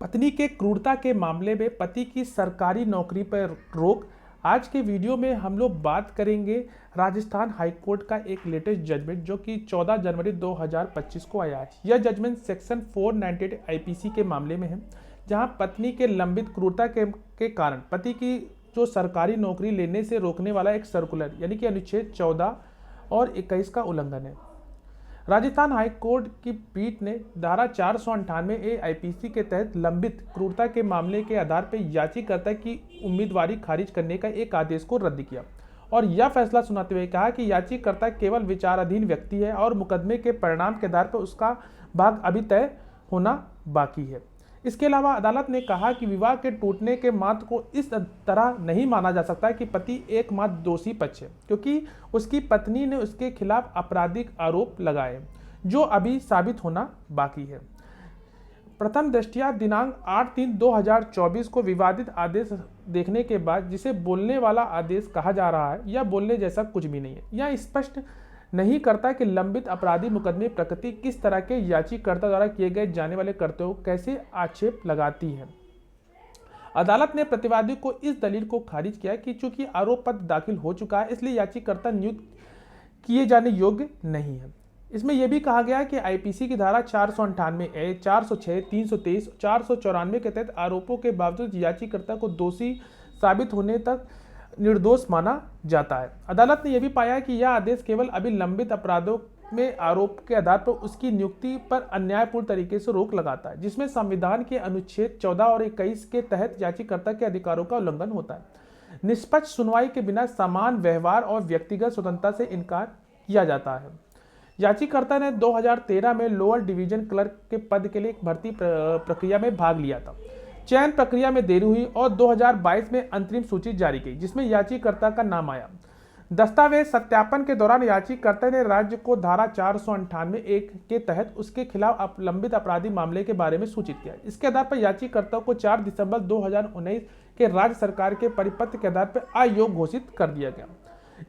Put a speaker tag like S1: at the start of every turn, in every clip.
S1: पत्नी के क्रूरता के मामले में पति की सरकारी नौकरी पर रोक। आज के वीडियो में हम लोग बात करेंगे राजस्थान हाई कोर्ट का एक लेटेस्ट जजमेंट जो कि 14 जनवरी 2025 को आया है। यह जजमेंट सेक्शन 498 आईपीसी के मामले में है, जहां पत्नी के लंबित क्रूरता के कारण पति की जो सरकारी नौकरी लेने से रोकने वाला एक सर्कुलर यानी कि अनुच्छेद 14 और 21 का उल्लंघन है। राजस्थान हाई कोर्ट की पीठ ने धारा 498 आईपीसी के तहत लंबित क्रूरता के मामले के आधार पर याचिकाकर्ता की उम्मीदवारी खारिज करने का एक आदेश को रद्द किया और यह फैसला सुनाते हुए कहा कि याचिकाकर्ता केवल विचाराधीन व्यक्ति है और मुकदमे के परिणाम के आधार पर उसका भाग अभी तय होना बाकी है। इसके अलावा अदालत ने कहा कि विवाह के टूटने के मात्र को इस तरह नहीं माना जा सकता कि पति एकमात्र दोषी पक्ष है, क्योंकि उसकी पत्नी ने उसके खिलाफ आपराधिक आरोप लगाए जो अभी साबित होना बाकी है। प्रथम दृष्टया दिनांक 8/3/2024 को विवादित आदेश देखने के बाद जिसे बोलने वाला आदेश कहा जा रहा है, यह बोलने जैसा कुछ भी नहीं है। यह स्पष्ट नहीं करता कि लंबित अपराधी मुकदमे प्रकृति किस तरह के याचिकाकर्ता द्वारा किए गए जाने वाले कर्तव्यों कैसे आक्षेप लगाती है। अदालत ने प्रतिवादी को इस दलील को खारिज किया कि चूंकि आरोप पत्र दाखिल हो चुका है, इसलिए याचिकाकर्ता नियुक्त किए जाने योग्य नहीं है। इसमें यह भी कहा गया कि आईपीसी की धारा 498A, 406, 323, 494 के तहत आरोपों के बावजूद याचिकाकर्ता को दोषी साबित होने तक निर्दोष माना जाता है। अदालत ने यह भी पाया कि यह आदेश केवल अभी लंबित अपराधों में आरोप के आधार पर उसकी नियुक्ति पर अन्यायपूर्ण तरीके से रोक लगाता है, जिसमें संविधान के अनुच्छेद 14 और 21 के तहत याचिकाकर्ता के अधिकारों का उल्लंघन होता है। निष्पक्ष सुनवाई के बिना समान व्यवहार और व्यक्तिगत स्वतंत्रता से इनकार किया जाता है। याचिकाकर्ता ने 2013 में लोअर डिवीजन क्लर्क के पद के लिए एक भर्ती प्रक्रिया में भाग लिया था। चयन प्रक्रिया में देरी हुई और 2022 में अंतरिम सूची जारी की, जिसमें याचिकाकर्ता का नाम आया। दस्तावेज सत्यापन के दौरान याचिकाकर्ता ने राज्य को धारा 498 के तहत उसके खिलाफ लंबित अपराधी मामले के बारे में सूचित किया। इसके आधार पर याचिकाकर्ता को 4 दिसंबर 2019 के राज्य सरकार के परिपत्र के आधार पर अयोग्य घोषित कर दिया गया।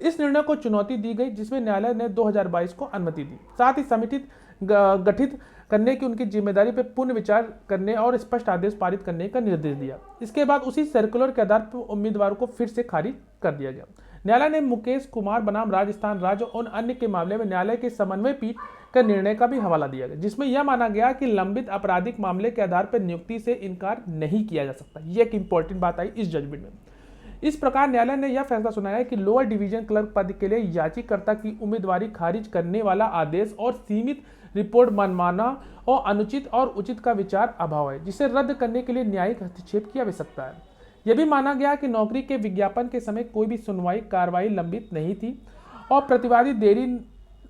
S1: इस निर्णय को चुनौती दी गई, जिसमें न्यायालय ने 2022 को अनुमति दी। साथ ही समिति गठित करने की उनकी जिम्मेदारी पर पुनः विचार करने और स्पष्ट आदेश पारित करने का निर्देश दिया। इसके बाद उसी सर्कुलर के आधार पर उम्मीदवारों को फिर से खारिज कर दिया गया। न्यायालय ने मुकेश कुमार बनाम राजस्थान राज्य और अन्य के मामले में न्यायालय के समन्वय पीठ का निर्णय का भी हवाला दिया गया, जिसमें यह माना गया कि लंबित आपराधिक मामले के आधार पर नियुक्ति से इनकार नहीं किया जा सकता। यह एक इंपॉर्टेंट बात आई इस जजमेंट में। इस प्रकार न्यायालय ने यह फैसला सुनाया कि लोअर डिवीजन क्लर्क पद के लिए याचिकाकर्ता की उम्मीदवारी खारिज करने वाला आदेश और सीमित रिपोर्ट मनमाना और अनुचित और उचित का विचार अभाव है, जिसे रद्द करने के लिए न्यायिक हस्तक्षेप की आवश्यकता है। यह भी माना गया कि नौकरी के विज्ञापन के समय कोई भी सुनवाई कार्रवाई लंबित नहीं थी और प्रतिवादी देरी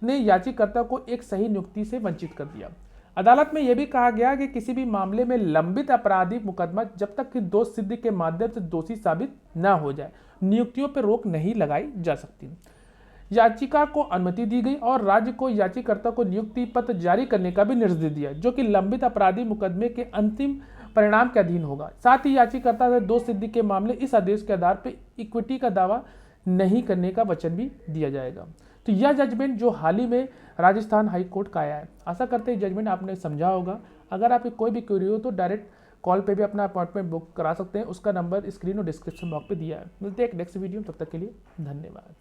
S1: ने याचिकाकर्ता को एक सही नियुक्ति से वंचित कर दिया। अदालत में यह भी कहा गया कि किसी भी मामले में लंबित अपराधी मुकदमा जब तक कि दोष सिद्धि के माध्यम से दोषी साबित न हो जाए, नियुक्तियों पर रोक नहीं लगाई जा सकती। याचिका को अनुमति दी गई और राज्य को याचिकाकर्ता को नियुक्ति पत्र जारी करने का भी निर्देश दिया, जो कि लंबित अपराधी मुकदमे के अंतिम परिणाम के अधीन होगा। साथ ही याचिकाकर्ता से दोष सिद्धि के मामले इस आदेश के आधार पर इक्विटी का दावा नहीं करने का वचन भी दिया जाएगा। तो यह जजमेंट जो हाल ही में राजस्थान हाई कोर्ट का आया है, आशा करते हैं जजमेंट आपने समझा होगा। अगर आपकी कोई भी क्वेरी हो तो डायरेक्ट कॉल पे भी अपना अपॉइंटमेंट बुक करा सकते हैं। उसका नंबर स्क्रीन और डिस्क्रिप्शन बॉक्स पे दिया है। मिलते हैं एक नेक्स्ट वीडियो में, तब तक के लिए धन्यवाद।